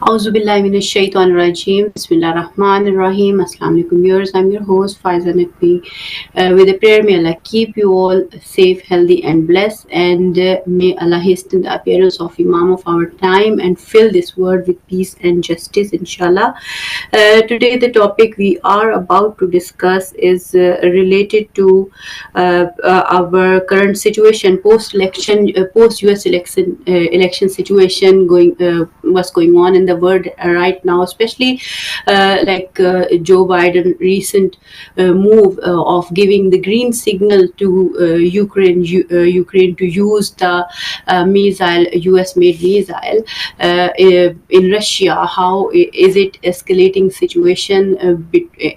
Auzubillahi minash shaitanir rajim. Bismillahir Rahmanir Rahim. Assalamu alaikum viewers. I'm your host FAIZA NAQVI. With a prayer, may Allah keep you all safe, healthy, and blessed, and may Allah hasten the appearance of Imam of our time and fill this world with peace and justice, inshallah. Today, the topic we are about to discuss is related to our current situation, post-election, post-US election situation what's going on in the world right now, especially Joe Biden recent move of giving the green signal to Ukraine to use the missile, US-made missile in Russia. How is it escalating situation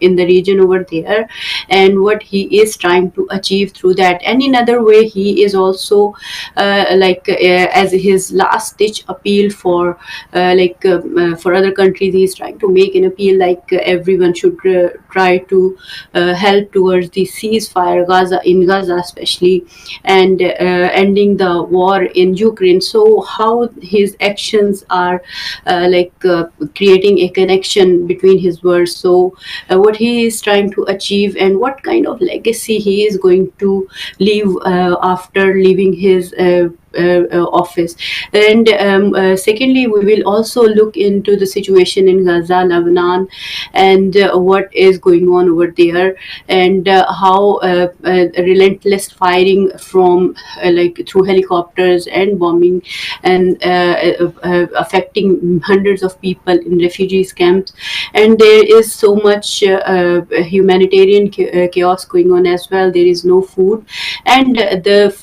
in the region over there, and what he is trying to achieve through that? And in other way, he is also as his last ditch appeal for other countries, he's trying to make an appeal everyone should try to help towards the ceasefire in Gaza especially, and ending the war in Ukraine. So how his actions are creating a connection between his words. So what he is trying to achieve and what kind of legacy he is going to leave after leaving his office. And secondly, we will also look into the situation in Gaza, Lebanon, and what is going on over there, and how relentless firing from through helicopters and bombing, and affecting hundreds of people in refugees camps. And there is so much humanitarian chaos going on as well. There is no food, and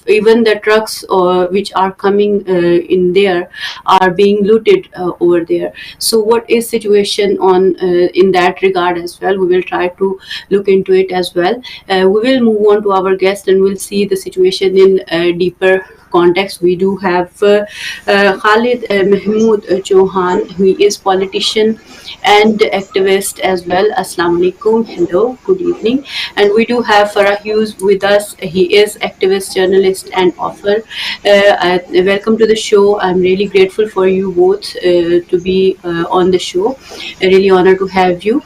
even the trucks which are coming in there are being looted over there. So what is situation on in that regard as well? We will try to look into it as well. We will move on to our guest and we'll see the situation in deeper context. We do have Khalid Mahmood Chauhan, who is politician and activist as well. Assalamu alaikum. Hello, good evening. And we do have Farah Hughes with us. He is activist, journalist, and author. Welcome to the show. I'm really grateful for you both to be on the show. Really honored to have you.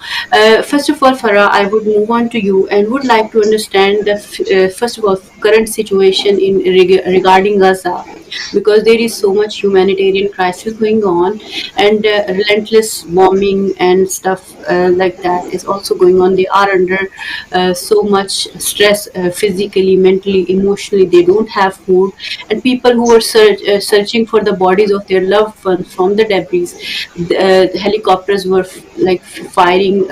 First of all, Farah, I would move on to you and would like to understand the first of all current situation in regarding Gaza, because there is so much humanitarian crisis going on, and relentless bombing and stuff like that is also going on. They are under so much stress, physically, mentally, emotionally. They don't have food, and people who are searching for the bodies of their loved ones from the debris, the helicopters were firing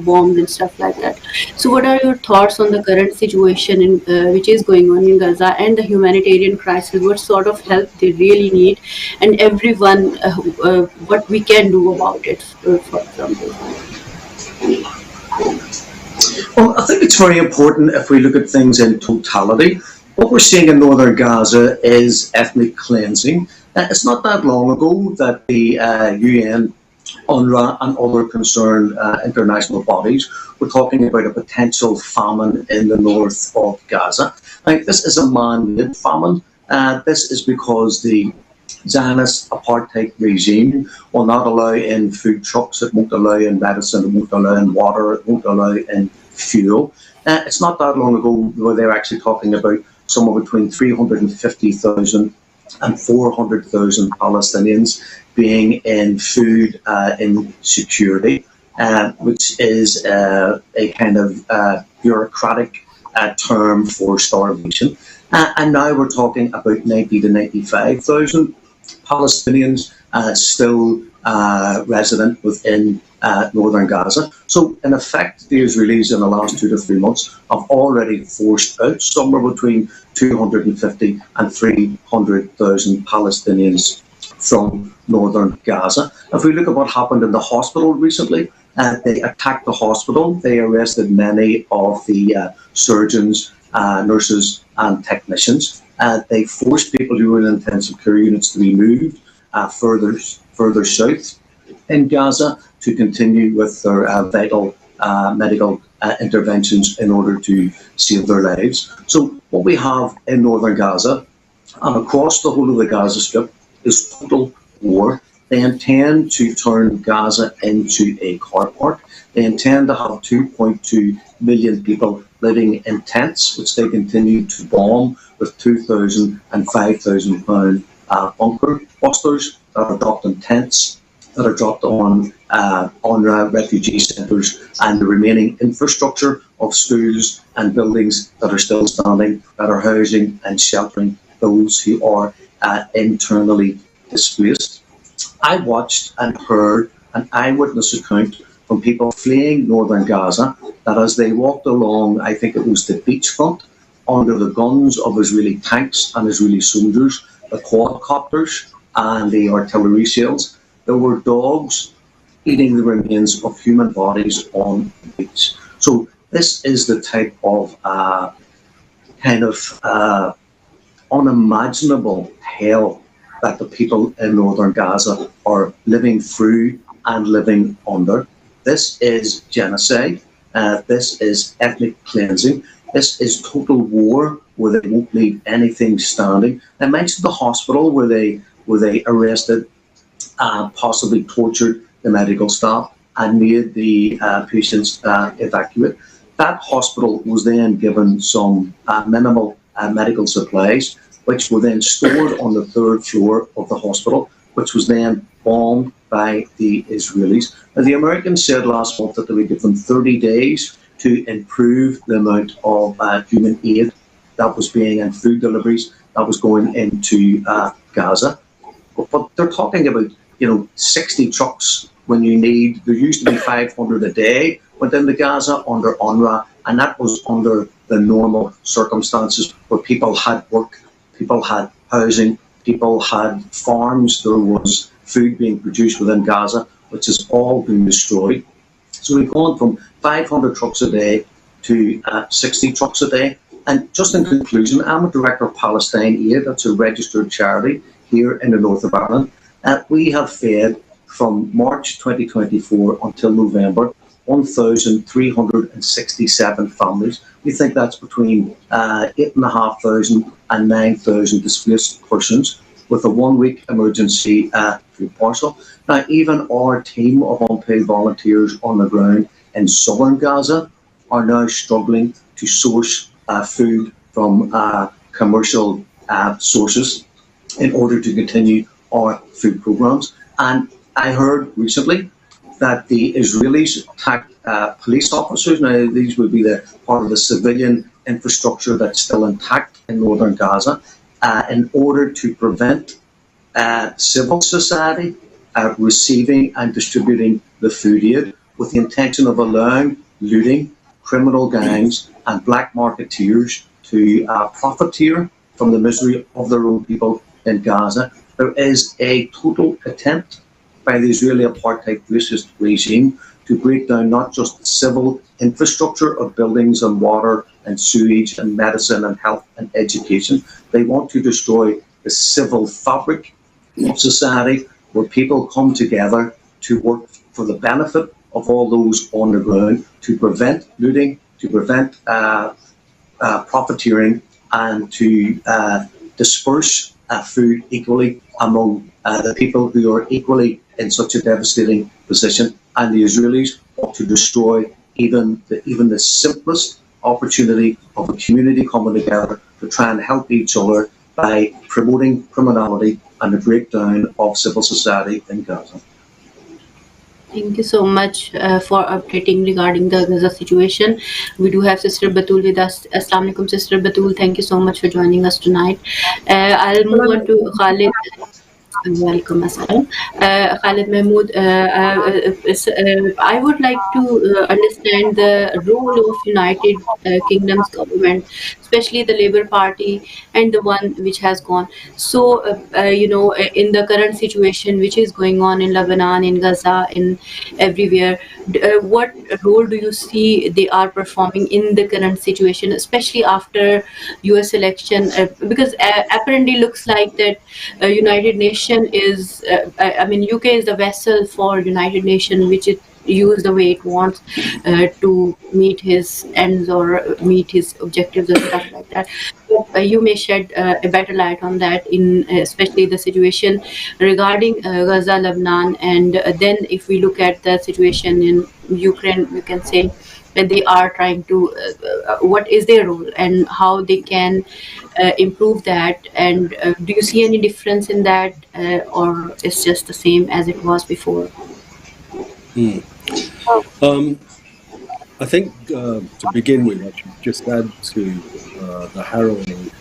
bombs and stuff like that. So what are your thoughts on the current situation which is going on in Gaza and the humanitarian crisis? What sort of help they really need, and everyone what we can do about it, for example? Well, I think it's very important if we look at things in totality. What we're seeing in northern Gaza is ethnic cleansing. It's not that long ago that the UN, UNRWA and other concerned international bodies were talking about a potential famine in the north of Gaza. Now, this is a man-made famine. This is because the Zionist apartheid regime will not allow in food trucks, it won't allow in medicine, it won't allow in water, it won't allow in fuel. It's not that long ago where they were actually talking about somewhere between 350,000 and 400,000 Palestinians being in food insecurity, which is a kind of bureaucratic term for starvation. And now we're talking about 90 to 95,000 Palestinians still resident within northern Gaza. So in effect, the Israelis in the last 2 to 3 months have already forced out somewhere between 250 and 300,000 Palestinians from northern Gaza. If we look at what happened in the hospital recently, they attacked the hospital. They arrested many of the surgeons, nurses and technicians. They forced people who were in intensive care units to be moved further south in Gaza to continue with their vital medical interventions in order to save their lives. So what we have in northern Gaza and across the whole of the Gaza Strip is total war. They intend to turn Gaza into a car park. They intend to have 2.2 million people living in tents, which they continue to bomb with 2,000 and 5,000 pound bunker busters that are dropped in tents, that are dropped on refugee centres, and the remaining infrastructure of schools and buildings that are still standing, that are housing and sheltering those who are internally displaced. I watched and heard an eyewitness account from people fleeing northern Gaza that as they walked along, I think it was the beachfront, under the guns of Israeli tanks and Israeli soldiers, the quadcopters and the artillery shells, there were dogs eating the remains of human bodies on the beach. So this is the type of unimaginable hell that the people in northern Gaza are living through and living under. This is genocide. This is ethnic cleansing. This is total war where they won't leave anything standing. I mentioned the hospital where they arrested, possibly tortured the medical staff and made the patients evacuate. That hospital was then given some minimal medical supplies, which were then stored on the third floor of the hospital, which was then bombed by the Israelis. Now, the Americans said last month that they would give them 30 days to improve the amount of human aid that was being, and food deliveries that was going into Gaza. But they're talking about, 60 trucks when you need, there used to be 500 a day went into Gaza under UNRWA, and that was under the normal circumstances where people had work, people had housing, people had farms, there was food being produced within Gaza, which has all been destroyed. So we've gone from 500 trucks a day to 60 trucks a day. And just in conclusion, I'm a director of Palestine Aid, that's a registered charity here in the north of Ireland. We have fed from March 2024 until November 1,367 families. We think that's between 8,500 and 9,000 displaced persons with a 1 week emergency food parcel. Now, even our team of unpaid volunteers on the ground in southern Gaza are now struggling to source food from commercial sources in order to continue our food programs. And I heard recently that the Israelis attacked police officers. Now, these would be the part of the civilian infrastructure that's still intact in northern Gaza, in order to prevent civil society receiving and distributing the food aid, with the intention of allowing looting, criminal gangs and black marketeers to profiteer from the misery of their own people in Gaza. There is a total attempt by the Israeli apartheid racist regime to break down not just the civil infrastructure of buildings and water and sewage and medicine and health and education. They want to destroy the civil fabric of society where people come together to work for the benefit of all those on the ground, to prevent looting, to prevent profiteering, and to disperse food equally among the people who are equally in such a devastating position. And the Israelis want to destroy even the simplest opportunity of a community coming together to try and help each other by promoting criminality and the breakdown of civil society in Gaza. Thank you so much for updating regarding the Gaza situation. We do have Sister Batul with us. Assalamu alaikum, Sister Batul. Thank you so much for joining us tonight. I'll move on to Khalid. Welcome, Assalam. Khalid Mahmood, I would like to understand the role of United Kingdom's government, especially the Labour Party and the one which has gone. So, in the current situation which is going on in Lebanon, in Gaza, in everywhere, what role do you see they are performing in the current situation, especially after US election? Because apparently looks like that United Nations is, UK is the vessel for United Nations, which it use the way it wants to meet his ends or meet his objectives and stuff like that. So, you may shed a better light on that, in especially the situation regarding Gaza, Lebanon, and then if we look at the situation in Ukraine, we can say that they are trying to what is their role and how they can improve that, and do you see any difference in that, or it's just the same as it was before? I think to begin with, I should just add to the harrowing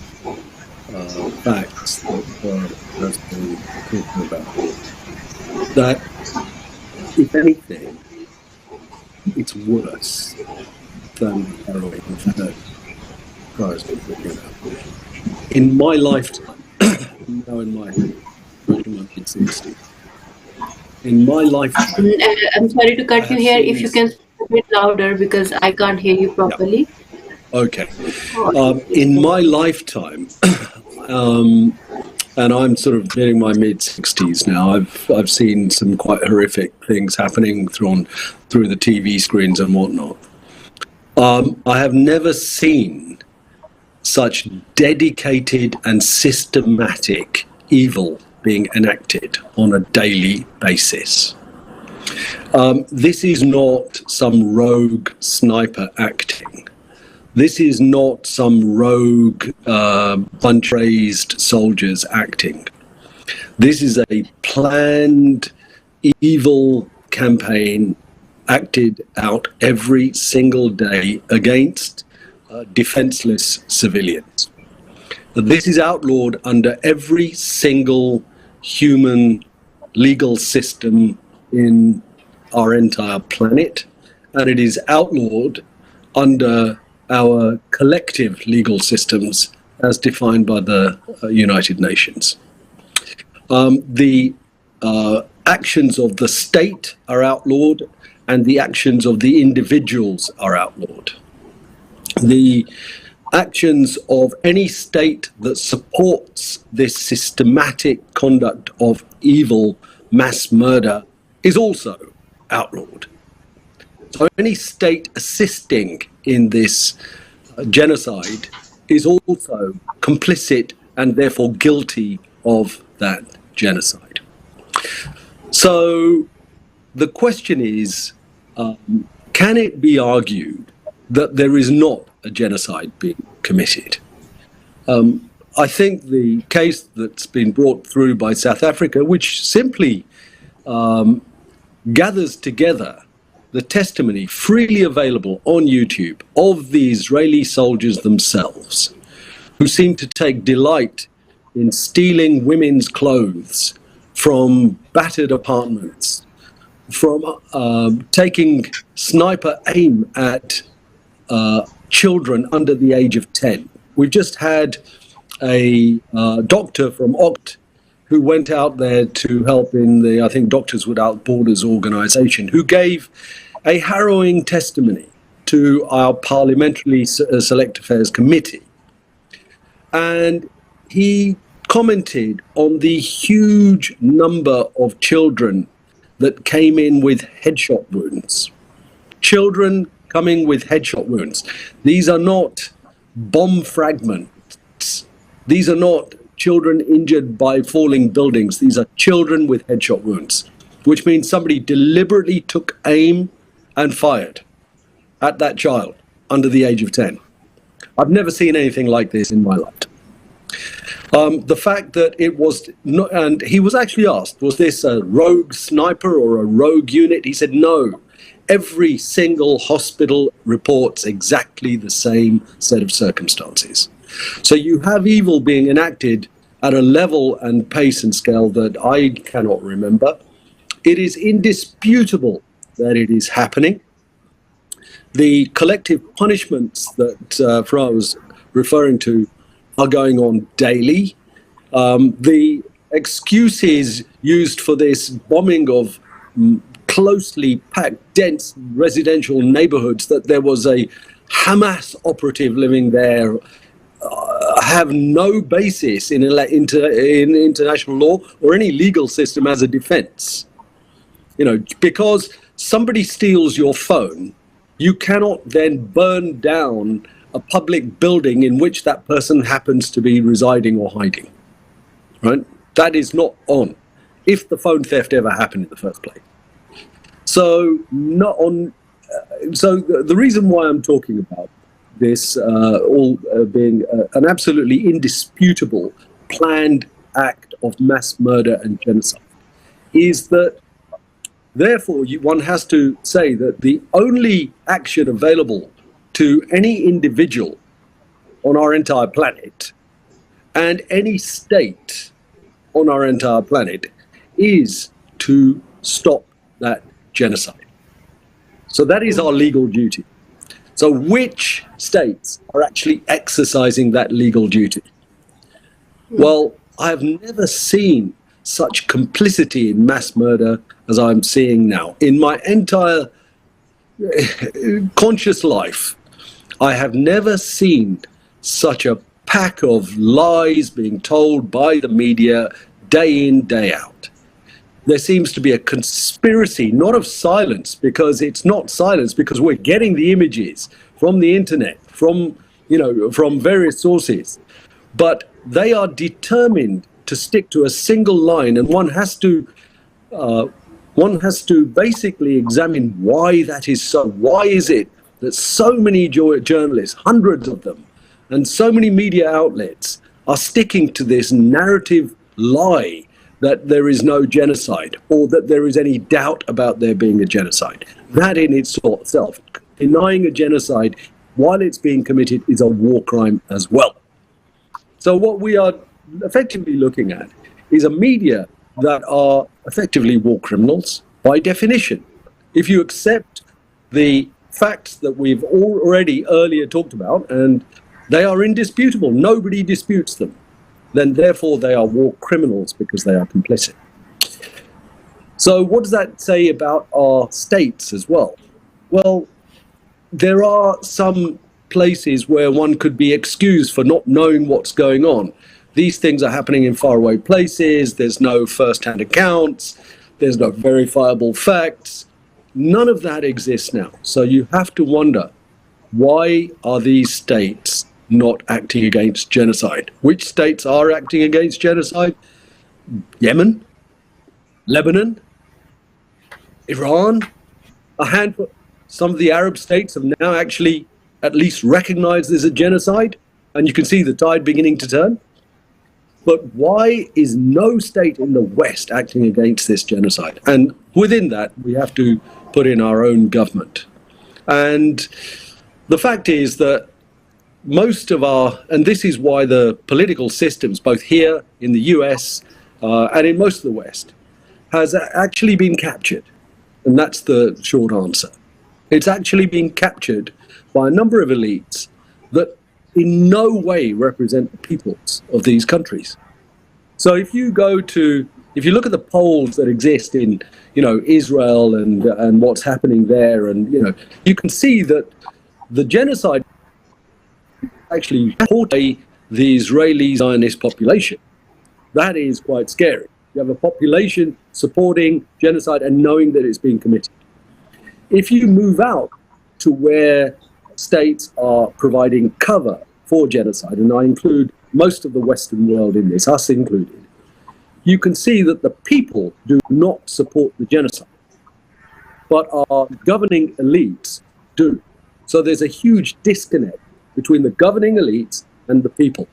facts that has been talking about, that if anything, it's worse than the harrowing that Kara's been talking about. In my lifetime, now in my mid-60s, in my lifetime... I'm sorry to cut you here. If you can speak a bit louder, because I can't hear you properly. Yeah. Okay. In my lifetime, and I'm sort of nearing my mid-60s now, I've seen some quite horrific things happening through the TV screens and whatnot. I have never seen such dedicated and systematic evil being enacted on a daily basis. This is not some rogue sniper acting. This is not some rogue bunch-raised soldiers acting. This is a planned evil campaign acted out every single day against defenseless civilians. This is outlawed under every single human legal system in our entire planet, and it is outlawed under our collective legal systems as defined by the United Nations. The actions of the state are outlawed, and the actions of the individuals are outlawed. The actions of any state that supports this systematic conduct of evil mass murder is also outlawed. So any state assisting in this genocide is also complicit and therefore guilty of that genocide. So the question is, can it be argued that there is not a genocide being committed? I think the case that's been brought through by South Africa, which simply gathers together the testimony freely available on YouTube of the Israeli soldiers themselves, who seem to take delight in stealing women's clothes from battered apartments, from taking sniper aim at children under the age of 10. We've just had a doctor from Oct who went out there to help in the, I think, Doctors Without Borders organization, who gave a harrowing testimony to our Parliamentary Select Affairs Committee. And he commented on the huge number of children that came in with headshot wounds. Children coming with headshot wounds. These are not bomb fragments. These are not children injured by falling buildings. These are children with headshot wounds, which means somebody deliberately took aim and fired at that child under the age of 10. I've never seen anything like this in my life. The fact that it was not, and he was actually asked, was this a rogue sniper or a rogue unit? He said, no. Every single hospital reports exactly the same set of circumstances. So you have evil being enacted at a level and pace and scale that I cannot remember. It is indisputable that it is happening. The collective punishments that Farah was referring to are going on daily. The excuses used for this bombing of closely packed, dense residential neighborhoods, that there was a Hamas operative living there, have no basis in international law or any legal system as a defense. You know, because somebody steals your phone, you cannot then burn down a public building in which that person happens to be residing or hiding, right? That is not on, if the phone theft ever happened in the first place. So not on. So the reason why I'm talking about this all being an absolutely indisputable planned act of mass murder and genocide is that, therefore, one has to say that the only action available to any individual on our entire planet and any state on our entire planet is to stop that genocide. So that is our legal duty. So which states are actually exercising that legal duty? Well, I have never seen such complicity in mass murder as I'm seeing now. In my entire conscious life, I have never seen such a pack of lies being told by the media day in, day out. There seems to be a conspiracy, not of silence, because it's not silence, because we're getting the images from the internet, from various sources, but they are determined to stick to a single line, and one has to basically examine why that is so. Why is it that so many journalists, hundreds of them, and so many media outlets are sticking to this narrative lie that there is no genocide, or that there is any doubt about there being a genocide? That in itself, denying a genocide while it's being committed, is a war crime as well. So what we are effectively looking at is a media that are effectively war criminals by definition. If you accept the facts that we've already earlier talked about, and they are indisputable, nobody disputes them, then therefore they are war criminals because they are complicit. So what does that say about our states as well? Well, there are some places where one could be excused for not knowing what's going on. These things are happening in faraway places, there's no first-hand accounts, there's no verifiable facts. None of that exists now. So you have to wonder, why are these states not acting against genocide? Which states are acting against genocide? Yemen, Lebanon, Iran, a handful. Some of the Arab states have now actually at least recognized there's a genocide, and you can see the tide beginning to turn. But why is no state in the West acting against this genocide? And within that, we have to put in our own government. And the fact is that most of and this is why the political systems, both here in the US and in most of the West, has actually been captured. And that's the short answer. It's actually been captured by a number of elites that in no way represent the peoples of these countries. So if you look at the polls that exist in, Israel and what's happening there, and, you can see that the genocide actually portray the Israeli Zionist population. That is quite scary. You have a population supporting genocide and knowing that it's being committed. If you move out to where states are providing cover for genocide, and I include most of the Western world in this, us included, you can see that the people do not support the genocide, but our governing elites do. So there's a huge disconnect between the governing elites and the people.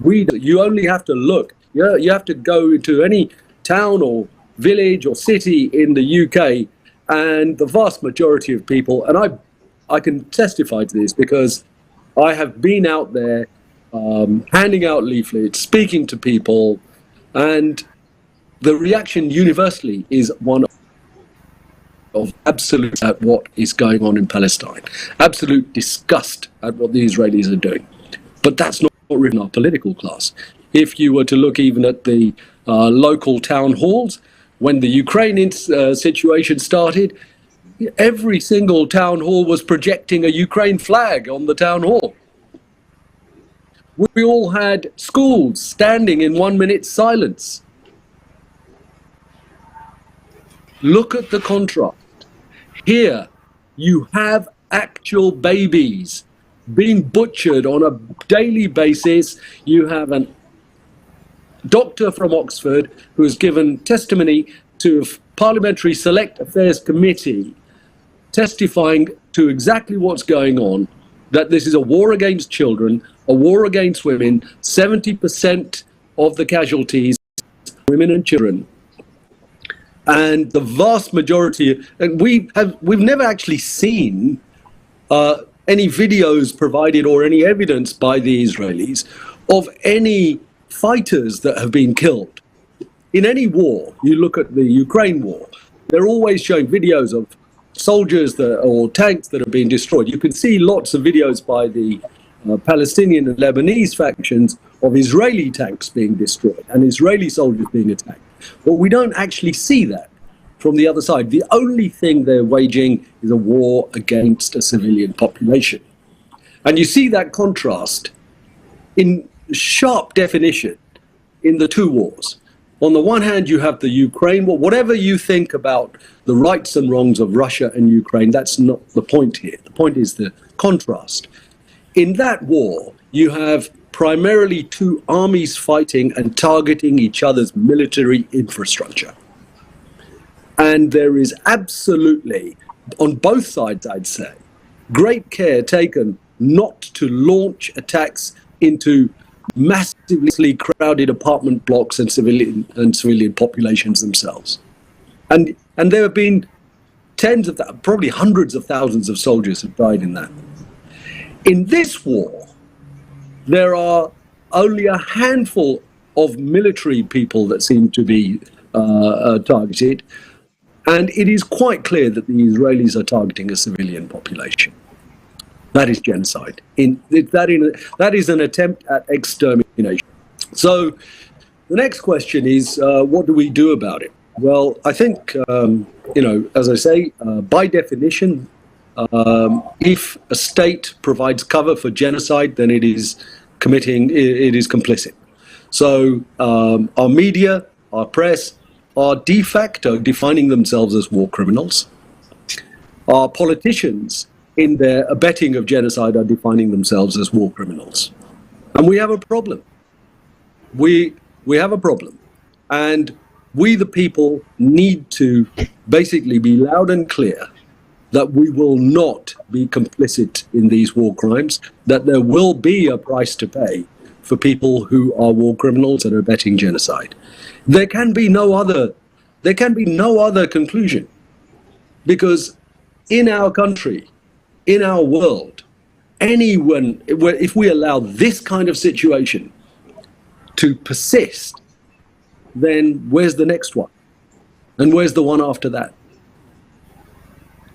You only have to look. You have to go into any town or village or city in the UK, and the vast majority of people, and I can testify to this because I have been out there handing out leaflets, speaking to people, and the reaction universally is one of absolute at what is going on in Palestine, absolute disgust at what the Israelis are doing. But that's not written in our political class. If you were to look even at the local town halls, when the Ukrainian situation started, every single town hall was projecting a Ukraine flag on the town hall. We all had schools standing in 1 minute's silence. Look at the contrast. here you have actual babies being butchered on a daily basis. You have a doctor from Oxford who has given testimony to a Parliamentary Select Affairs Committee, testifying to exactly what's going on, that this is a war against children, a war against women. 70% of the casualties are women and children. And the vast majority, and we've never actually seen any videos provided or any evidence by the Israelis of any fighters that have been killed. In any war, you look at the Ukraine war, they're always showing videos of soldiers or tanks that have been destroyed. You can see lots of videos by the Palestinian and Lebanese factions of Israeli tanks being destroyed and Israeli soldiers being attacked. But we don't actually see that from the other side. The only thing they're waging is a war against a civilian population. And you see that contrast in sharp definition in the two wars. On the one hand, you have the Ukraine war. Whatever you think about the rights and wrongs of Russia and Ukraine, that's not the point here. The point is the contrast. In that war, you have primarily two armies fighting and targeting each other's military infrastructure. And there is absolutely, on both sides, I'd say, great care taken not to launch attacks into massively crowded apartment blocks and civilian populations themselves. And there have been tens of probably hundreds of thousands of soldiers have died in that. In this war, there are only a handful of military people that seem to be targeted, and it is quite clear that the Israelis are targeting a civilian population. That is genocide. That is an attempt at extermination. So the next question is, what do we do about it? Well, I think, as I say, by definition, if a state provides cover for genocide, then it is complicit. So our media, our press, are de facto defining themselves as war criminals. Our politicians, in their abetting of genocide, are defining themselves as war criminals. And we have a problem. We have a problem. And we, the people, need to basically be loud and clear that we will not be complicit in these war crimes, that there will be a price to pay for people who are war criminals and are abetting genocide. There can be no other conclusion, because in our country, in our world, if we allow this kind of situation to persist, then where's the next one? And where's the one after that?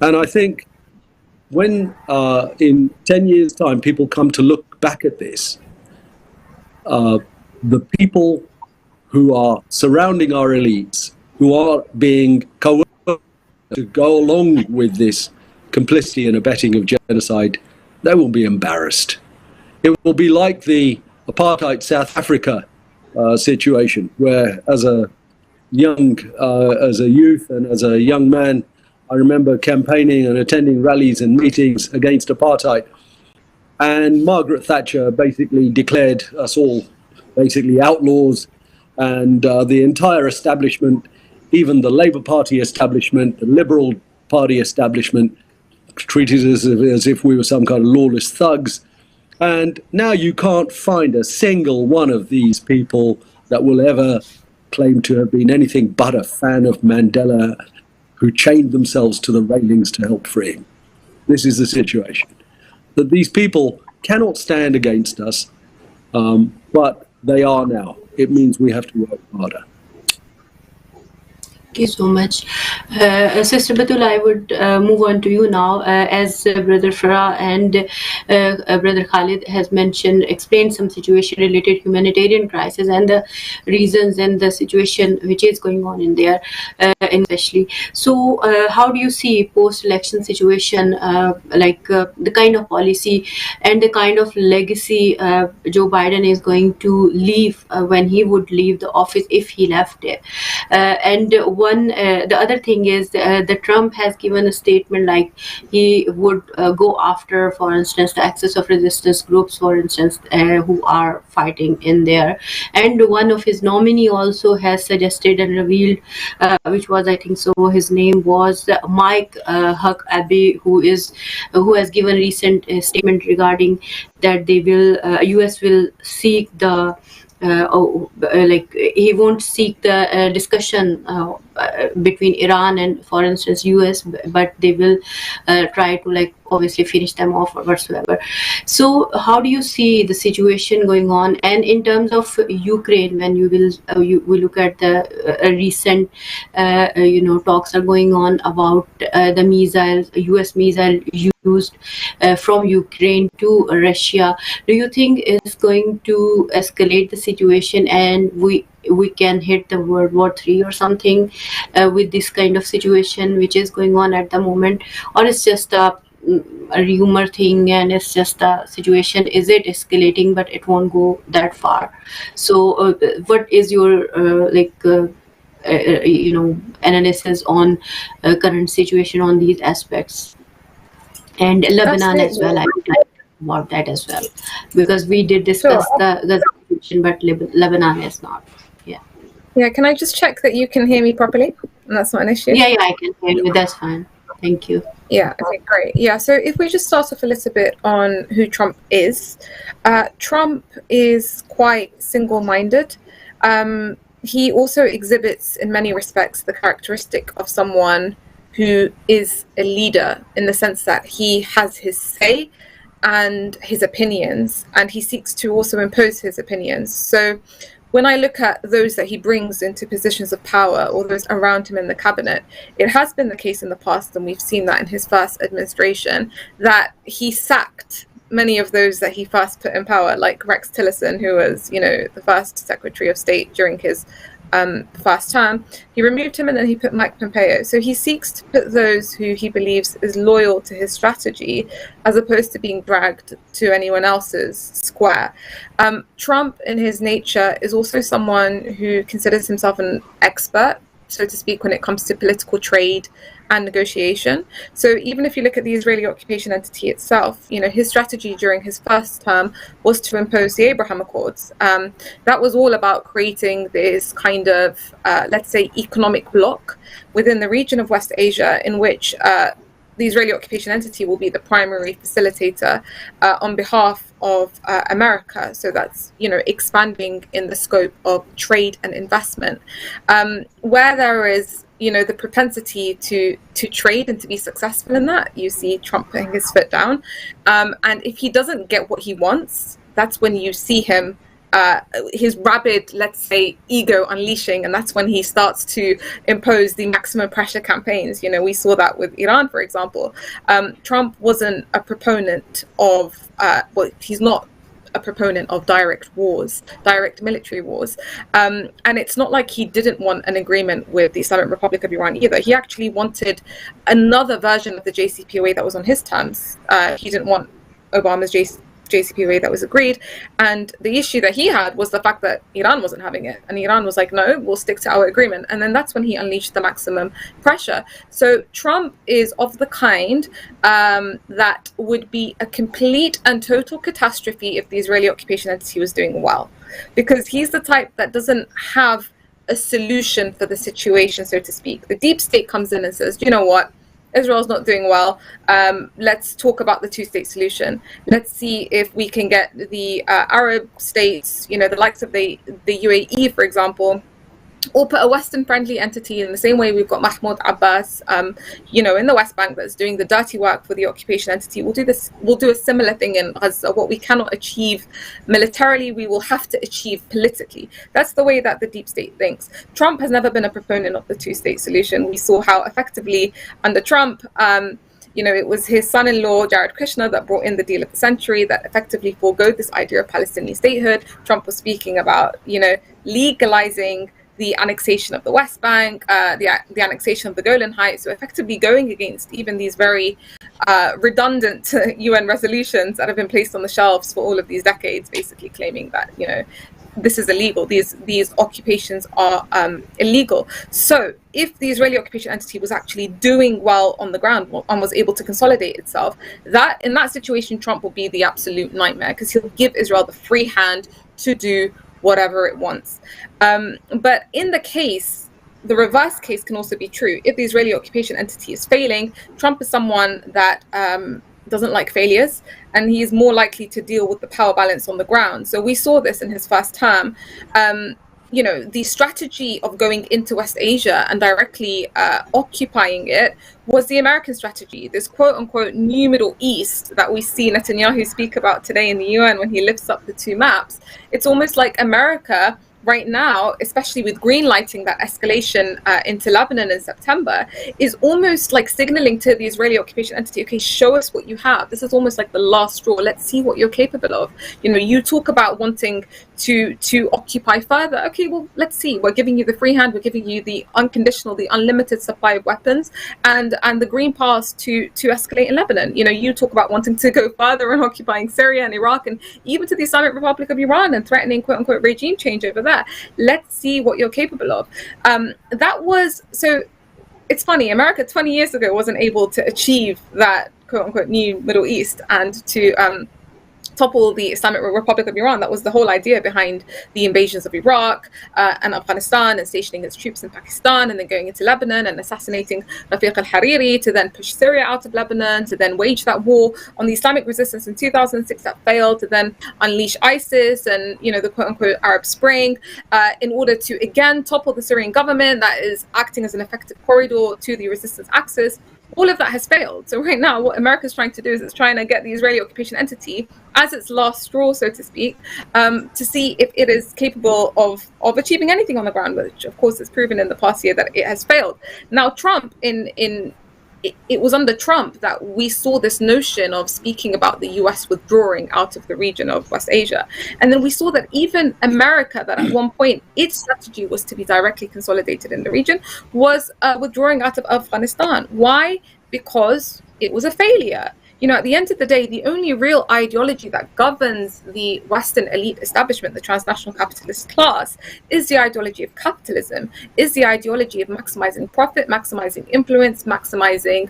And I think when in 10 years' time people come to look back at this, the people who are surrounding our elites, who are being coerced to go along with this complicity and abetting of genocide, they will be embarrassed. It will be like the apartheid South Africa situation, where as a youth and as a young man, I remember campaigning and attending rallies and meetings against apartheid. And Margaret Thatcher basically declared us all basically outlaws, and the entire establishment, even the Labour Party establishment, the Liberal Party establishment, treated us as if we were some kind of lawless thugs. And now you can't find a single one of these people that will ever claim to have been anything but a fan of Mandela, who chained themselves to the railings to help free him. This is the situation. That these people cannot stand against us, but they are now. It means we have to work harder. Thank you so much. Sister Batul, I would move on to you now. As Brother Farah and Brother Khalid has explained some situation-related humanitarian crisis and the reasons and the situation which is going on in there, especially. So how do you see post-election situation, the kind of policy and the kind of legacy Joe Biden is going to leave when he would leave the office, if he left it? And the other thing is the Trump has given a statement like he would go after, for instance, the axis of resistance groups, for instance, who are fighting in there. And one of his nominee also has suggested and revealed, which was, I think so, his name was Mike Huck Abbey, who has given recent statement regarding that they will US will seek the like he won't seek the discussion between Iran and, for instance, US, but they will try to, like, obviously finish them off or whatsoever. So how do you see the situation going on? And in terms of Ukraine, when we look at the recent talks are going on about the missiles, US missile used from Ukraine to Russia, do you think it's going to escalate the situation and we can hit the World War III or something with this kind of situation which is going on at the moment? Or it's just a rumor thing and it's just a situation? Is it escalating but it won't go that far? So what is your analysis on current situation on these aspects? And Lebanon as well, I would like to talk about that as well, because we did discuss the situation, but Lebanon is not. Yeah, can I just check that you can hear me properly? And that's not an issue? Yeah, I can hear you. That's fine. Thank you. Yeah, okay, great. Yeah, so if we just start off a little bit on who Trump is. Trump is quite single-minded. He also exhibits, in many respects, the characteristic of someone who is a leader, in the sense that he has his say and his opinions, and he seeks to also impose his opinions. So when I look at those that he brings into positions of power or those around him in the cabinet, it has been the case in the past, and we've seen that in his first administration, that he sacked many of those that he first put in power, like Rex Tillerson, who was, the first Secretary of State during his first term. He removed him and then he put Mike Pompeo. So he seeks to put those who he believes is loyal to his strategy, as opposed to being dragged to anyone else's square. Trump, in his nature, is also someone who considers himself an expert, so to speak, when it comes to political trade and negotiation. So even if you look at the Israeli occupation entity itself, his strategy during his first term was to impose the Abraham Accords. That was all about creating this kind of, let's say, economic bloc within the region of West Asia, in which the Israeli occupation entity will be the primary facilitator on behalf of America. So that's, expanding in the scope of trade and investment. Where there is, the propensity to trade and to be successful in that, you see Trump putting his foot down. And if he doesn't get what he wants, that's when you see him his rabid, let's say, ego unleashing, and that's when he starts to impose the maximum pressure campaigns. We saw that with Iran, for example. Trump wasn't a proponent of, he's not a proponent of direct military wars. And it's not like he didn't want an agreement with the Islamic Republic of Iran either. He actually wanted another version of the JCPOA that was on his terms. He didn't want Obama's JCPOA that was agreed, and the issue that he had was the fact that Iran wasn't having it, and Iran was like, no, we'll stick to our agreement. And then that's when he unleashed the maximum pressure. So Trump is of the kind that would be a complete and total catastrophe if the Israeli occupation entity was doing well, because he's the type that doesn't have a solution for the situation, so to speak. The deep state comes in and says, you know what, Israel's not doing well. Let's talk about the two-state solution. Let's see if we can get the Arab states, the likes of the UAE, for example, or put a Western-friendly entity in the same way we've got Mahmoud Abbas, in the West Bank, that's doing the dirty work for the occupation entity. We'll do a similar thing in Gaza. What we cannot achieve militarily, we will have to achieve politically. That's the way that the deep state thinks. Trump has never been a proponent of the two-state solution. We saw how effectively under Trump, it was his son-in-law, Jared Kushner, that brought in the deal of the century that effectively foregoed this idea of Palestinian statehood. Trump was speaking about, legalizing the annexation of the West Bank, the annexation of the Golan Heights, so effectively going against even these very redundant UN resolutions that have been placed on the shelves for all of these decades, basically claiming that, this is illegal. These occupations are illegal. So if the Israeli occupation entity was actually doing well on the ground and was able to consolidate itself, that in that situation, Trump will be the absolute nightmare, because he'll give Israel the free hand to do whatever it wants. But in the reverse case can also be true. If the Israeli occupation entity is failing, Trump is someone that doesn't like failures, and he is more likely to deal with the power balance on the ground. So we saw this in his first term. The strategy of going into West Asia and directly occupying it was the American strategy. This quote unquote new Middle East that we see Netanyahu speak about today in the UN when he lifts up the two maps. It's almost like America right now, especially with green lighting that escalation into Lebanon in September, is almost like signaling to the Israeli occupation entity, okay, show us what you have. This is almost like the last straw. Let's see what you're capable of. You talk about wanting to occupy further. Okay, well, let's see. We're giving you the free hand. We're giving you the unconditional, the unlimited supply of weapons and the green pass to escalate in Lebanon. You talk about wanting to go further and occupying Syria and Iraq and even to the Islamic Republic of Iran and threatening quote unquote regime change over there. Let's see what you're capable of. So it's funny, America 20 years ago wasn't able to achieve that quote unquote new Middle East and to topple the Islamic Republic of Iran. That was the whole idea behind the invasions of Iraq and Afghanistan, and stationing its troops in Pakistan, and then going into Lebanon and assassinating Rafiq al-Hariri to then push Syria out of Lebanon, to then wage that war on the Islamic resistance in 2006 that failed, to then unleash ISIS and the quote-unquote Arab Spring in order to again topple the Syrian government that is acting as an effective corridor to the resistance axis. All of that has failed. So right now, what America is trying to do is it's trying to get the Israeli occupation entity as its last straw, so to speak, to see if it is capable of achieving anything on the ground, which of course is proven in the past year that it has failed. Now, Trump, it was under Trump that we saw this notion of speaking about the US withdrawing out of the region of West Asia. And then we saw that even America, that at one point its strategy was to be directly consolidated in the region, was withdrawing out of Afghanistan. Why? Because it was a failure. At the end of the day, the only real ideology that governs the Western elite establishment, the transnational capitalist class, is the ideology of capitalism, is the ideology of maximizing profit, maximizing influence, maximizing,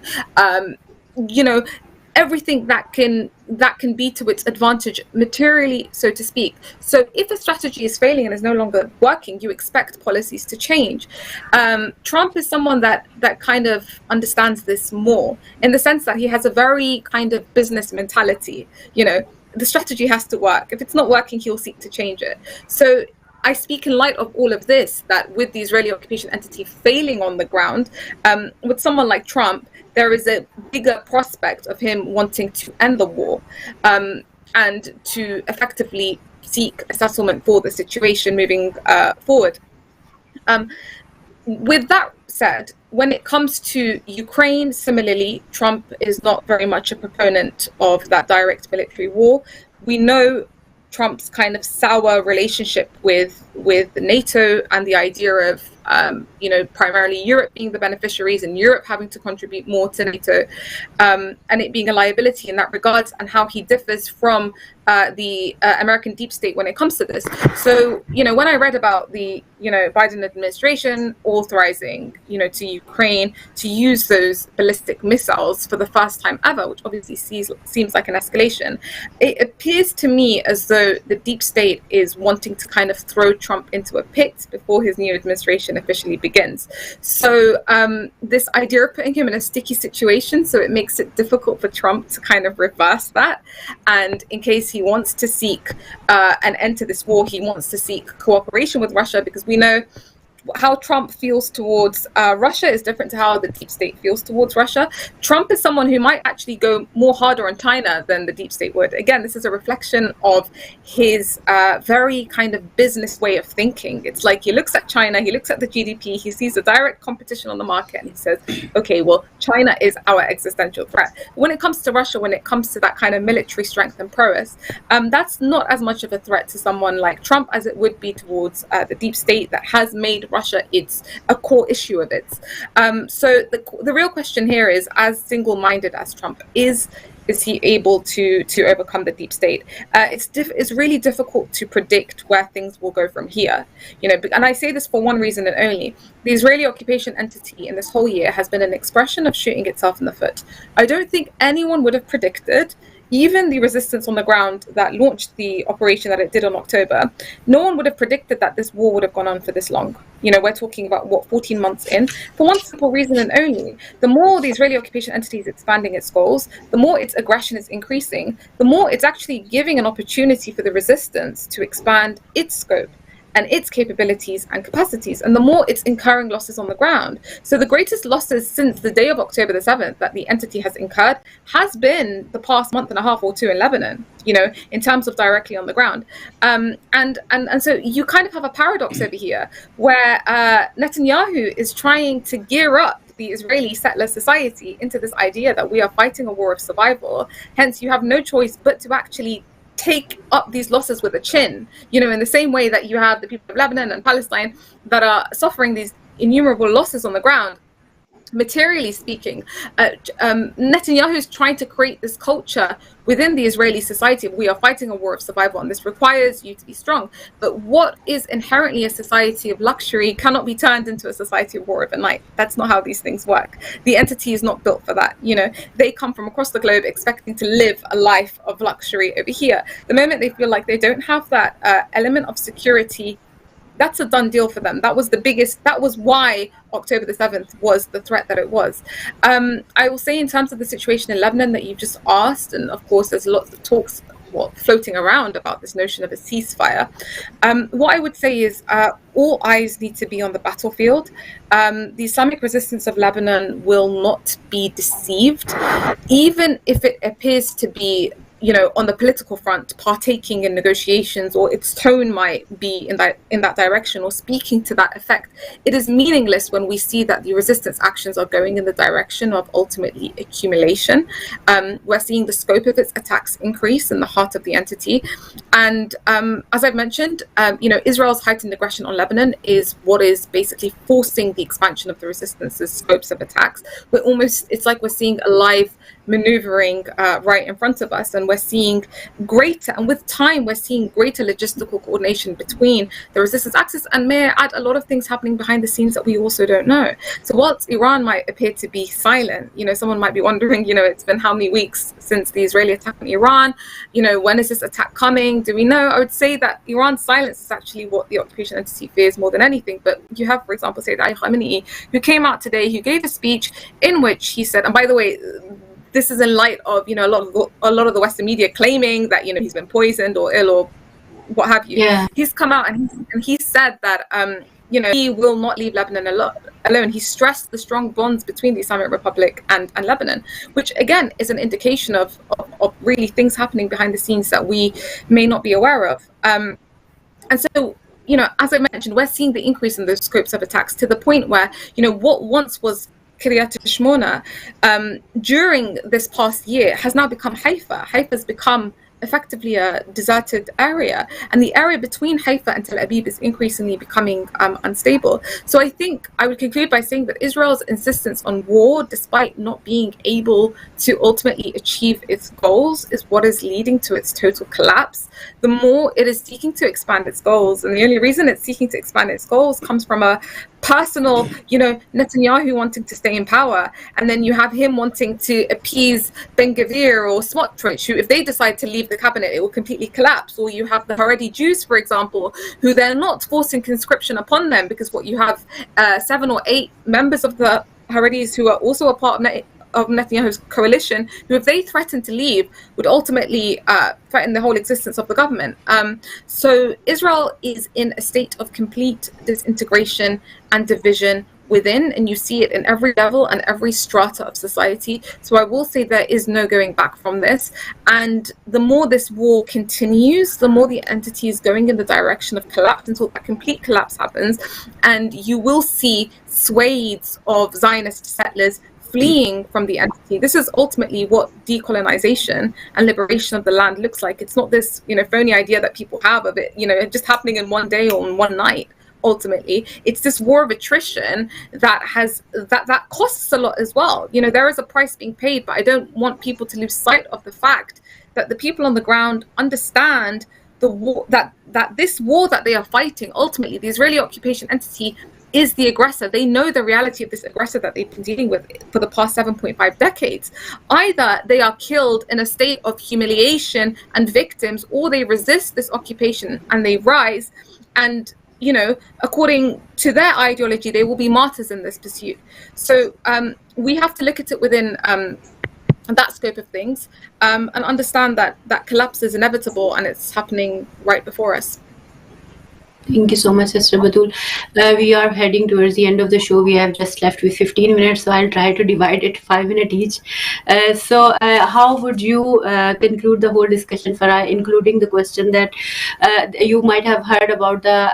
everything that can be to its advantage materially, so to speak. So if a strategy is failing and is no longer working, you expect policies to change. Trump is someone that kind of understands this more, in the sense that he has a very kind of business mentality. The strategy has to work. If it's not working, he'll seek to change it. So I speak in light of all of this, that with the Israeli occupation entity failing on the ground, with someone like Trump, there is a bigger prospect of him wanting to end the war and to effectively seek a settlement for the situation moving forward. With that said, when it comes to Ukraine, similarly, Trump is not very much a proponent of that direct military war. We know Trump's kind of sour relationship with NATO and the idea of primarily Europe being the beneficiaries and Europe having to contribute more to NATO, and it being a liability in that regard, and how he differs from the American deep state when it comes to this. So, when I read about the, Biden administration authorizing, to Ukraine to use those ballistic missiles for the first time ever, which obviously seems like an escalation, it appears to me as though the deep state is wanting to kind of throw Trump into a pit before his new administration officially begins. So this idea of putting him in a sticky situation, so it makes it difficult for Trump to kind of reverse that. And in case he wants to seek an end to this war, he wants to seek cooperation with Russia, because we know how Trump feels towards Russia is different to how the deep state feels towards Russia. Trump is someone who might actually go more harder on China than the deep state would. Again, this is a reflection of his very kind of business way of thinking. It's like he looks at China, he looks at the GDP, he sees a direct competition on the market, and he says, okay, well, China is our existential threat. When it comes to Russia, when it comes to that kind of military strength and prowess, that's not as much of a threat to someone like Trump as it would be towards the deep state that has made Russia it's a core issue of it. So the real question here is, as single-minded as Trump is is he able to overcome the deep state? It's really difficult to predict where things will go from here, and I say this for one reason and only. The Israeli occupation entity in this whole year has been an expression of shooting itself in the foot. I don't think anyone would have predicted, even the resistance on the ground that launched the operation that it did on October, no one would have predicted that this war would have gone on for this long. We're talking about 14 months in, for one simple reason and only. The more the Israeli occupation entity is expanding its goals, the more its aggression is increasing, the more it's actually giving an opportunity for the resistance to expand its scope and its capabilities and capacities, and the more it's incurring losses on the ground. So the greatest losses since the day of October the 7th that the entity has incurred has been the past month and a half or two in Lebanon, in terms of directly on the ground. And so you kind of have a paradox over here where Netanyahu is trying to gear up the Israeli settler society into this idea that we are fighting a war of survival. Hence, you have no choice but to actually take up these losses with a chin, in the same way that you have the people of Lebanon and Palestine that are suffering these innumerable losses on the ground. Materially speaking, Netanyahu is trying to create this culture within the Israeli society of we are fighting a war of survival, and this requires you to be strong. But what is inherently a society of luxury cannot be turned into a society of war overnight. That's not how these things work. The entity is not built for that. They come from across the globe expecting to live a life of luxury over here. The moment they feel like they don't have that element of security, that's a done deal for them. That was why October the 7th was the threat that it was. I will say, in terms of the situation in Lebanon that you've just asked, and of course there's lots of talks floating around about this notion of a ceasefire. What I would say is all eyes need to be on the battlefield. The Islamic resistance of Lebanon will not be deceived, even if it appears to be on the political front, partaking in negotiations, or its tone might be in that direction or speaking to that effect. It is meaningless when we see that the resistance actions are going in the direction of ultimately accumulation. We're seeing the scope of its attacks increase in the heart of the entity. And as I've mentioned, Israel's heightened aggression on Lebanon is what is basically forcing the expansion of the resistance's scopes of attacks. It's like we're seeing a live maneuvering right in front of us, and we're seeing with time we're seeing greater logistical coordination between the resistance axis, and may I add, a lot of things happening behind the scenes that we also don't know. So whilst Iran might appear to be silent, someone might be wondering, it's been how many weeks since the Israeli attack on Iran, when is this attack coming? Do we know? I would say that Iran's silence is actually what the occupation entity fears more than anything. But you have, for example, Sayyid Ali Khamenei, who came out today, who gave a speech in which he said, and by the way, this is in light of a lot of the Western media claiming that he's been poisoned or ill or what have you. Yeah. He's come out and he said that he will not leave Lebanon alone. He stressed the strong bonds between the Islamic Republic and Lebanon, which again is an indication of really things happening behind the scenes that we may not be aware of. And so, as I mentioned, we're seeing the increase in the scopes of attacks to the point where what once was Kiryat Shmona during this past year has now become Haifa. Haifa has become effectively a deserted area, and the area between Haifa and Tel Aviv is increasingly becoming unstable. So I think I would conclude by saying that Israel's insistence on war, despite not being able to ultimately achieve its goals, is what is leading to its total collapse. The more it is seeking to expand its goals, and the only reason it's seeking to expand its goals comes from a personal, Netanyahu wanting to stay in power, and then you have him wanting to appease Ben Gvir or Smotrich, who, if they decide to leave the cabinet, it will completely collapse. Or you have the Haredi Jews, for example, who they're not forcing conscription upon them, because what you have 7 or 8 members of the Haredis who are also a part of Netanyahu's coalition, who, if they threaten to leave, would ultimately threaten the whole existence of the government. So Israel is in a state of complete disintegration and division within, and you see it in every level and every strata of society. So I will say there is no going back from this, and the more this war continues, the more the entity is going in the direction of collapse, until that complete collapse happens, and you will see swathes of Zionist settlers fleeing from the entity. This is ultimately what decolonization and liberation of the land looks like. It's not this, phony idea that people have of it, just happening in one day or in one night. ultimately. It's this war of attrition that costs a lot as well. You know, there is a price being paid, but I don't want people to lose sight of the fact that the people on the ground understand the war, that this war that they are fighting, ultimately the Israeli occupation entity is the aggressor. They know the reality of this aggressor that they've been dealing with for the past 7.5 decades. Either they are killed in a state of humiliation and victims, or they resist this occupation and they rise, and, you know, according to their ideology, they will be martyrs in this pursuit. So we have to look at it within that scope of things, and understand that collapse is inevitable and it's happening right before us. Thank you so much, Sister Batul. We are heading towards the end of the show. We have just left with 15 minutes, so I'll try to divide it 5 minutes each. So how would you conclude the whole discussion, Farah, including the question that you might have heard about the,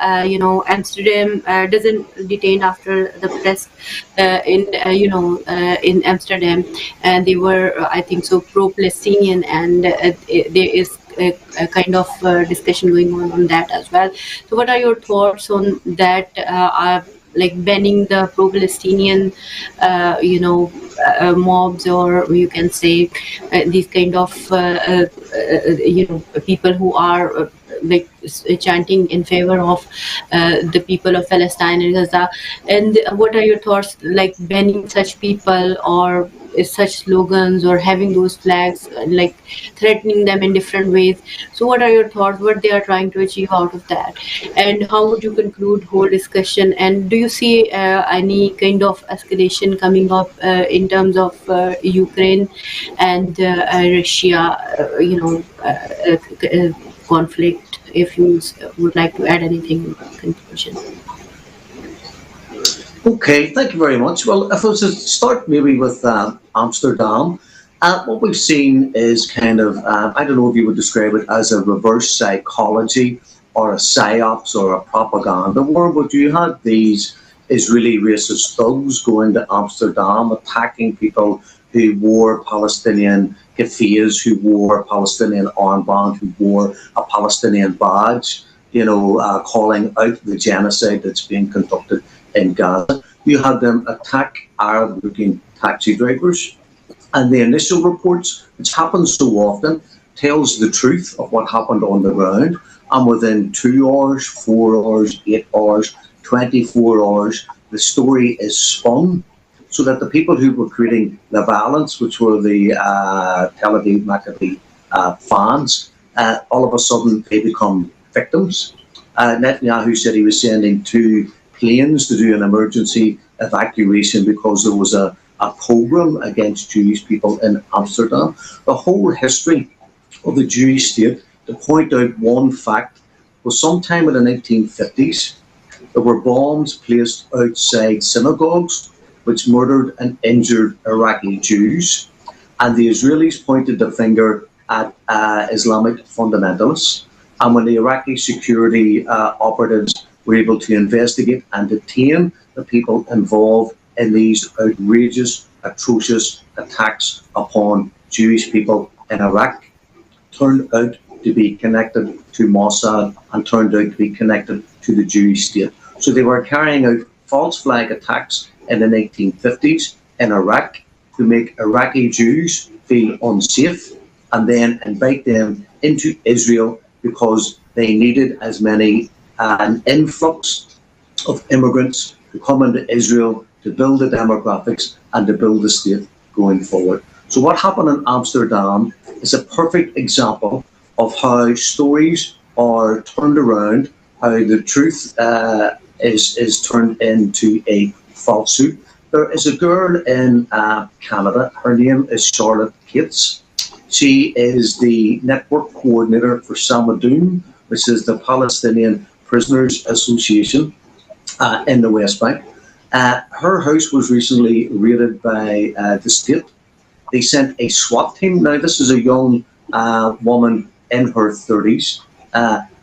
Amsterdam doesn't detained after the press in Amsterdam, and they were, I think so, pro-Palestinian, and there is a kind of discussion going on that as well. So what are your thoughts on that, like banning the pro-Palestinian mobs, or you can say these kind of people who are like chanting in favor of the people of Palestine and Gaza? And what are your thoughts, like banning such people, or such slogans, or having those flags, like threatening them in different ways? So what are your thoughts, what they are trying to achieve out of that, and how would you conclude whole discussion? And do you see any kind of escalation coming up in terms of Ukraine and Russia conflict? If you would like to add anything in conclusion. Okay, thank you very much. Well, if I was to start maybe with Amsterdam, what we've seen is kind of, I don't know if you would describe it as a reverse psychology or a psyops or a propaganda war, but you had these Israeli racist thugs going to Amsterdam, attacking people who wore Palestinian keffiyehs, who wore a Palestinian armband, who wore a Palestinian badge, calling out the genocide that's being conducted in Gaza. You had them attack Arab-looking taxi drivers, and the initial reports, which happens so often, tells the truth of what happened on the ground, and within 2 hours, 4 hours, 8 hours, 24 hours, the story is spun, so that the people who were creating the violence, which were the Tel Aviv Maccabi fans, all of a sudden they become victims. Netanyahu said he was sending 2 planes to do an emergency evacuation because there was a pogrom against Jewish people in Amsterdam. The whole history of the Jewish state, to point out one fact, was sometime in the 1950s, there were bombs placed outside synagogues which murdered and injured Iraqi Jews, and the Israelis pointed the finger at Islamic fundamentalists. And when the Iraqi security operatives were able to investigate and detain the people involved in these outrageous, atrocious attacks upon Jewish people in Iraq, turned out to be connected to Mossad and turned out to be connected to the Jewish state. So they were carrying out false flag attacks in the 1950s in Iraq to make Iraqi Jews feel unsafe, and then invite them into Israel because they needed as many an influx of immigrants to come into Israel to build the demographics and to build the state going forward. So what happened in Amsterdam is a perfect example of how stories are turned around, how the truth is turned into a falsehood. There is a girl in Canada. Her name is Charlotte Cates. She is the network coordinator for Samadoun, which is the Palestinian Prisoners Association in the West Bank. Her house was recently raided by the state. They sent a SWAT team. Now, this is a young woman in her 30s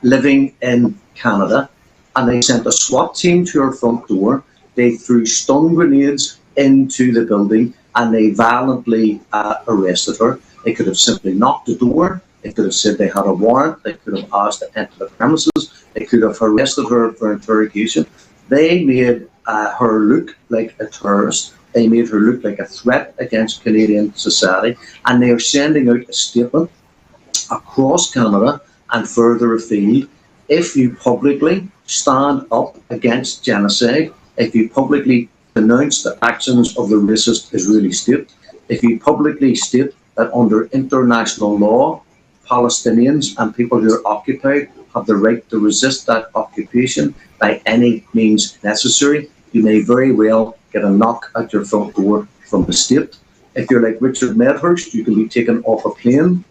living in Canada, and they sent a SWAT team to her front door. They threw stun grenades into the building, and they violently arrested her. They could have simply knocked the door. They could have said they had a warrant. They could have asked to enter the premises. They could have arrested her for interrogation. They made her look like a terrorist. They made her look like a threat against Canadian society. And they are sending out a statement across Canada and further afield. If you publicly stand up against genocide, if you publicly denounce the actions of the racist Israeli state, if you publicly state that under international law, Palestinians and people who are occupied have the right to resist that occupation by any means necessary, you may very well get a knock at your front door from the state. If you're like Richard Medhurst, you can be taken off a plane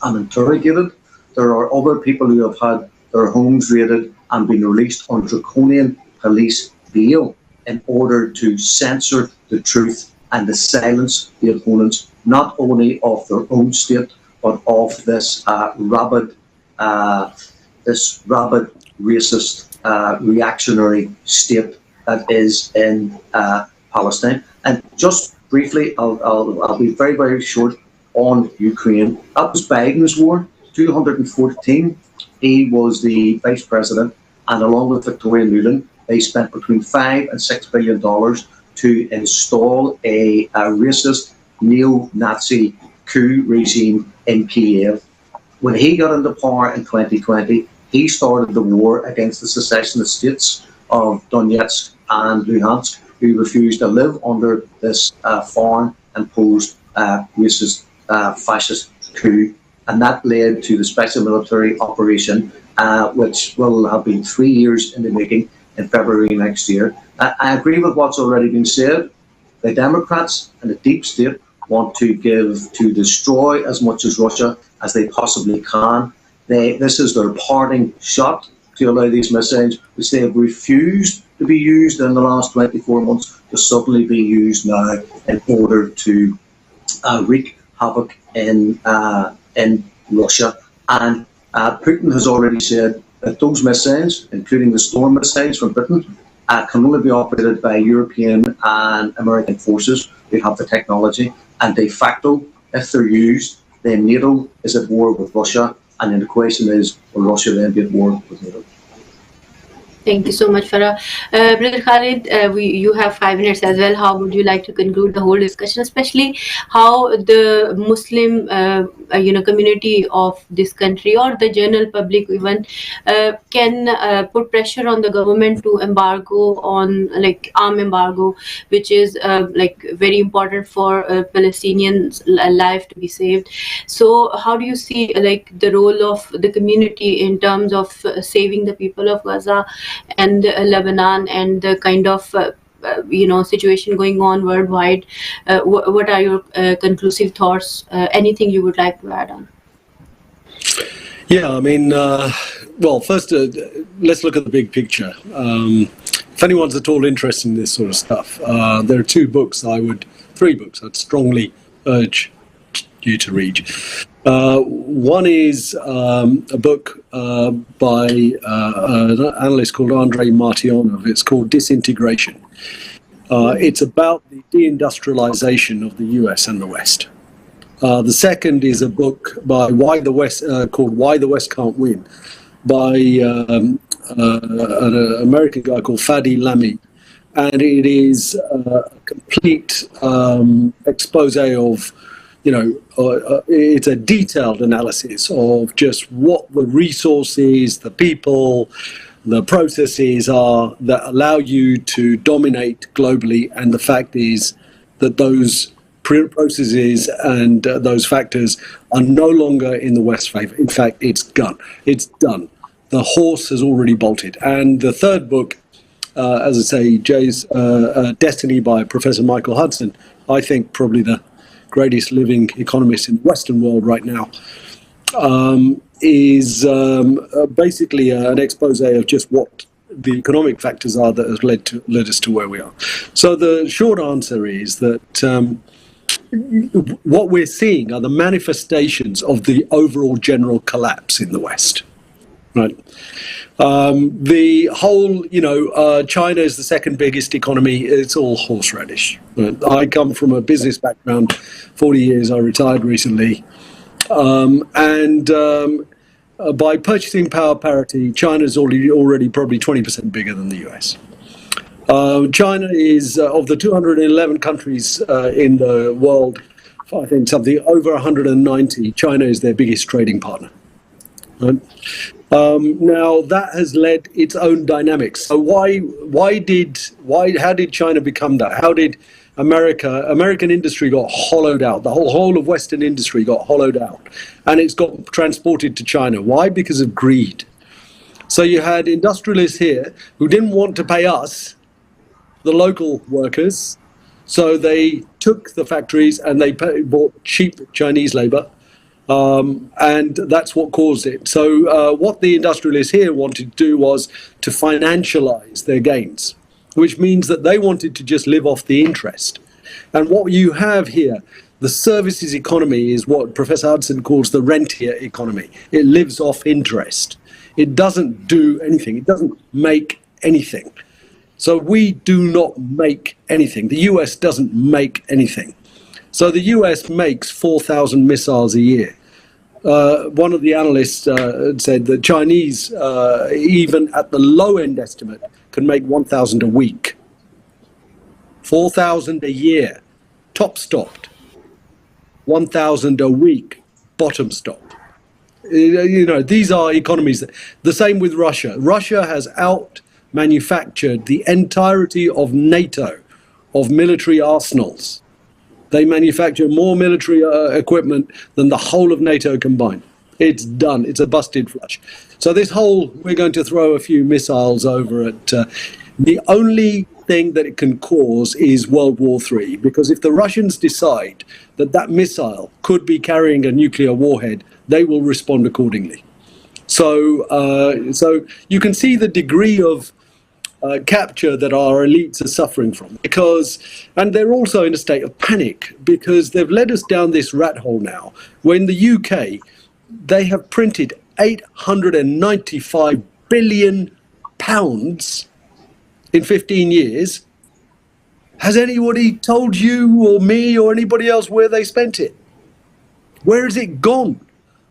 and interrogated. There are other people who have had their homes raided and been released on draconian police bail in order to censor the truth and to silence the opponents, not only of their own state, but of this rabid, racist, reactionary state that is in Palestine. And just briefly, I'll be very, very short on Ukraine. That was Biden's war, 214. He was the vice president, and along with Victoria Nuland, they spent between $5 and $6 billion to install a racist neo-Nazi coup regime in Kiev. When he got into power in 2020, he started the war against the secessionist states of Donetsk and Luhansk, who refused to live under this foreign imposed racist fascist coup. And that led to the special military operation, which will have been 3 years in the making in February next year. I agree with what's already been said. The Democrats and the deep state want to destroy as much as Russia as they possibly can. This is their parting shot to allow these missiles, which they have refused to be used in the last 24 months, to suddenly be used now in order to wreak havoc in Russia. And Putin has already said that those missiles, including the Storm missiles from Britain, can only be operated by European and American forces who have the technology. And de facto, if they're used, then NATO is at war with Russia. And then the question is, will Russia then be at war with NATO? Thank you so much, Farah. Brother Khalid, you have 5 minutes as well. How would you like to conclude the whole discussion, especially how the Muslim, community of this country or the general public even can put pressure on the government to embargo on arm embargo, which is very important for Palestinians' life to be saved. So, how do you see the role of the community in terms of saving the people of Gaza and Lebanon and the kind of situation going on worldwide? What are your conclusive thoughts? Anything you would like to add on? Yeah, I mean, well, first, let's look at the big picture. If anyone's at all interested in this sort of stuff, there are 3 books I'd strongly urge you to read. One is a book by an analyst called Andrei Martyanov. It's called Disintegration. It's about the deindustrialization of the US and the West. The second is a book by called Why the West Can't Win, by an American guy called Fadi Lamy. And it is a complete expose of it's a detailed analysis of just what the resources, the people, the processes are that allow you to dominate globally. And the fact is that those processes and those factors are no longer in the West's favor. In fact, it's done. It's done. The horse has already bolted. And the third book, as I say, Jay's Destiny by Professor Michael Hudson, I think probably the greatest living economist in the Western world right now, is basically an expose of just what the economic factors are that has led us to where we are. So the short answer is that what we're seeing are the manifestations of the overall general collapse in the West. Right. The whole, China is the second biggest economy. It's all horseradish. Right? I come from a business background, 40 years. I retired recently. by purchasing power parity, China's already probably 20% bigger than the US. China is, of the 211 countries in the world, I think something over 190, China is their biggest trading partner. Right? Now that has led its own dynamics. So how did China become that? How did American industry got hollowed out? The whole of Western industry got hollowed out, and it's got transported to China. Why? Because of greed. So you had industrialists here who didn't want to pay us, the local workers, so they took the factories and they bought cheap Chinese labor. And that's what caused it. So what the industrialists here wanted to do was to financialize their gains, which means that they wanted to just live off the interest. And what you have here, the services economy, is what Professor Hudson calls the rentier economy. It lives off interest. It doesn't do anything. It doesn't make anything. So we do not make anything. The US doesn't make anything. So the US makes 4,000 missiles a year. One of the analysts said that Chinese, even at the low end estimate, can make 1,000 a week. 4,000 a year, top stopped. 1,000 a week, bottom stopped. You know, these are economies. The same with Russia. Russia has out-manufactured the entirety of NATO, of military arsenals. They manufacture more military equipment than the whole of NATO combined. It's done. It's a busted flush. So this whole, we're going to throw a few missiles over at, the only thing that it can cause is World War III, because if the Russians decide that that missile could be carrying a nuclear warhead, they will respond accordingly. So, so you can see the degree of capture that our elites are suffering from, and they're also in a state of panic because they've led us down this rat hole now. When the UK, they have printed 895 billion pounds in 15 years. Has anybody told you or me or anybody else where they spent it? Where has it gone?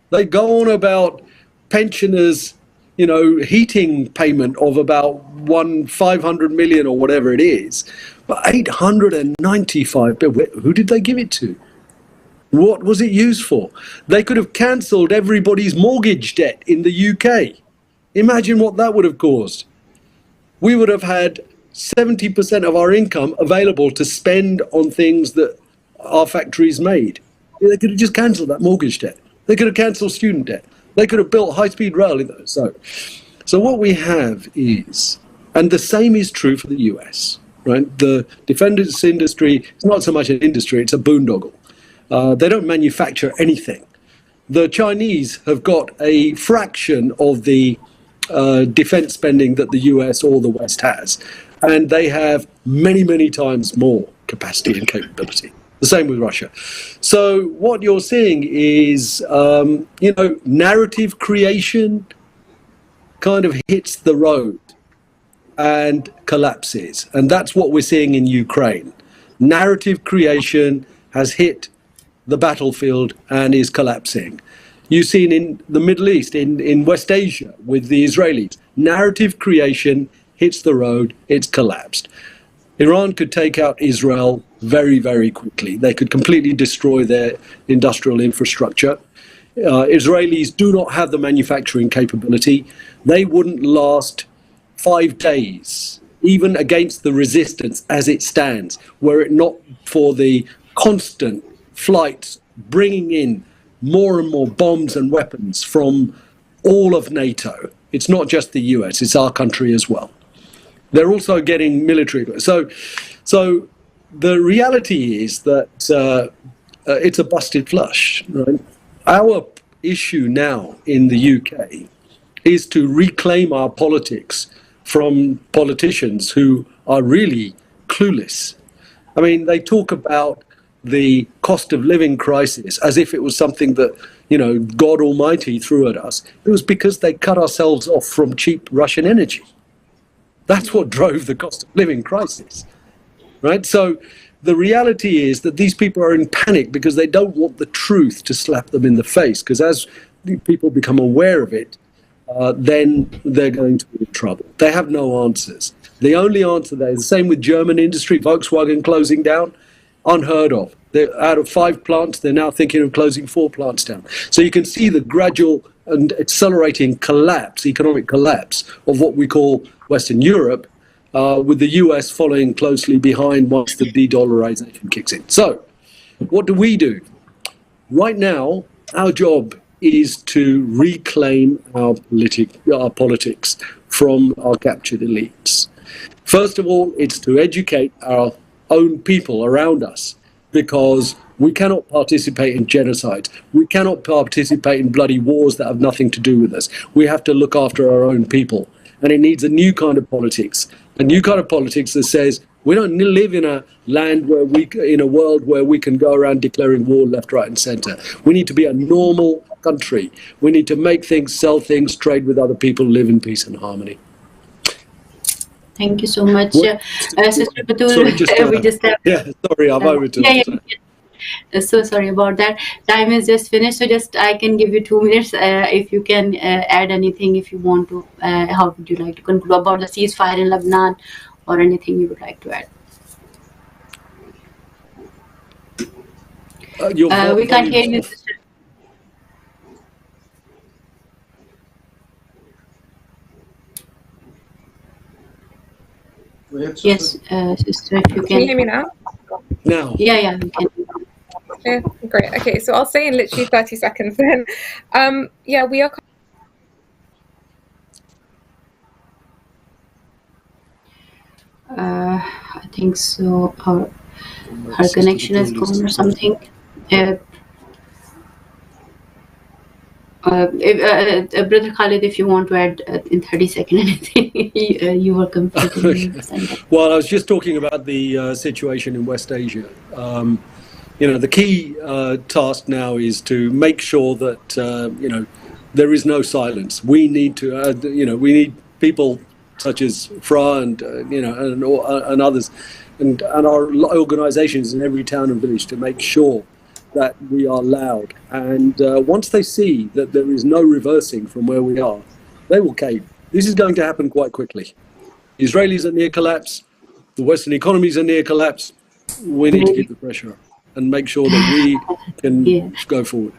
They go on about pensioners, you know, heating payment of about 500 million or whatever it is, but 895 billion, who did they give it to? What was it used for? They could have cancelled everybody's mortgage debt in the UK. Imagine what that would have caused. We would have had 70% of our income available to spend on things that our factories made. They could have just cancelled that mortgage debt. They could have cancelled student debt. They could have built high-speed rail in those. So what we have is, and the same is true for the US, right? The defense industry is not so much an industry, it's a boondoggle. They don't manufacture anything. The Chinese have got a fraction of the defense spending that the US or the West has, and they have many, many times more capacity and capability. The same with Russia. So what you're seeing is, you know, narrative creation kind of hits the road and collapses. And that's what we're seeing in Ukraine. Narrative creation has hit the battlefield and is collapsing. You've seen in the Middle East, in West Asia with the Israelis, narrative creation hits the road, it's collapsed. Iran could take out Israel very, very quickly. They could completely destroy their industrial infrastructure. Israelis do not have the manufacturing capability. They wouldn't last 5 days, even against the resistance as it stands, were it not for the constant flights bringing in more and more bombs and weapons from all of NATO. It's not just the US, it's our country as well. They're also getting military. So the reality is that it's a busted flush. Right? Our issue now in the UK is to reclaim our politics from politicians who are really clueless. I mean, they talk about the cost of living crisis as if it was something that, you know, God Almighty threw at us. It was because they cut ourselves off from cheap Russian energy. That's what drove the cost of living crisis, right? So the reality is that these people are in panic because they don't want the truth to slap them in the face. Because as people become aware of it, then they're going to be in trouble. They have no answers. The only answer there is the same with German industry, Volkswagen closing down, unheard of. They're out of 5 plants, they're now thinking of closing 4 plants down. So you can see the gradual and accelerating collapse, economic collapse of what we call Western Europe, with the US following closely behind once the de-dollarization kicks in. So what do? Right now, our job is to reclaim our politics from our captured elites. First of all, it's to educate our own people around us, because we cannot participate in genocide. We cannot participate in bloody wars that have nothing to do with us. We have to look after our own people. And it needs a new kind of politics, that says we don't live in a land in a world where we can go around declaring war left, right, and center. We need to be a normal country. We need to make things, sell things, trade with other people, live in peace and harmony. Thank you so much, Sister Batul. Sorry, I've overtalked. So sorry about that. Time is just finished, so I can give you 2 minutes if you can add anything, if you want to. How would you like to conclude about the ceasefire in Lebanon, or anything you would like to add? We can't hear you, Sister. Yes, Sister, if you can. Can you hear me now? Now. Yeah, we can. Yeah, great. Okay, so I'll say in literally 30 seconds then. We are. I think so. Her connection is gone or something. Brother Khalid, if you want to add in 30 seconds anything, you are completely. Well, I was just talking about the situation in West Asia. The key task now is to make sure that there is no silence. We need to, we need people such as FRA and and others, and our organisations in every town and village to make sure that we are loud. And once they see that there is no reversing from where we are, they will cave. This is going to happen quite quickly. The Israelis are near collapse. The Western economies are near collapse. We need to keep the pressure up and make sure that we can go forward.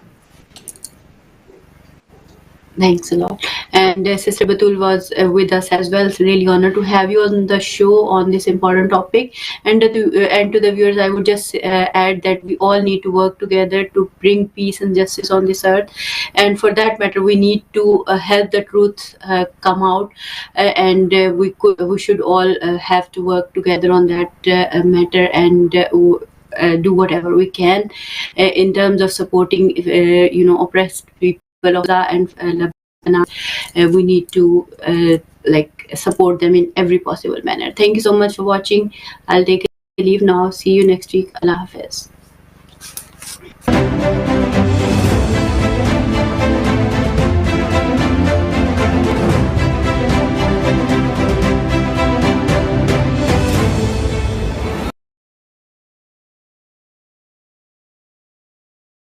Thanks a lot. And Sister Batul was with us as well. It's really honored to have you on the show on this important topic. And to the viewers, I would just add that we all need to work together to bring peace and justice on this earth. And for that matter, we need to help the truth come out. And we should all have to work together on that matter and do whatever we can in terms of supporting oppressed people of Gaza and Lebanon. We need to support them in every possible manner. Thank you so much for watching. I'll take a leave now. See you next week. Allah Hafiz.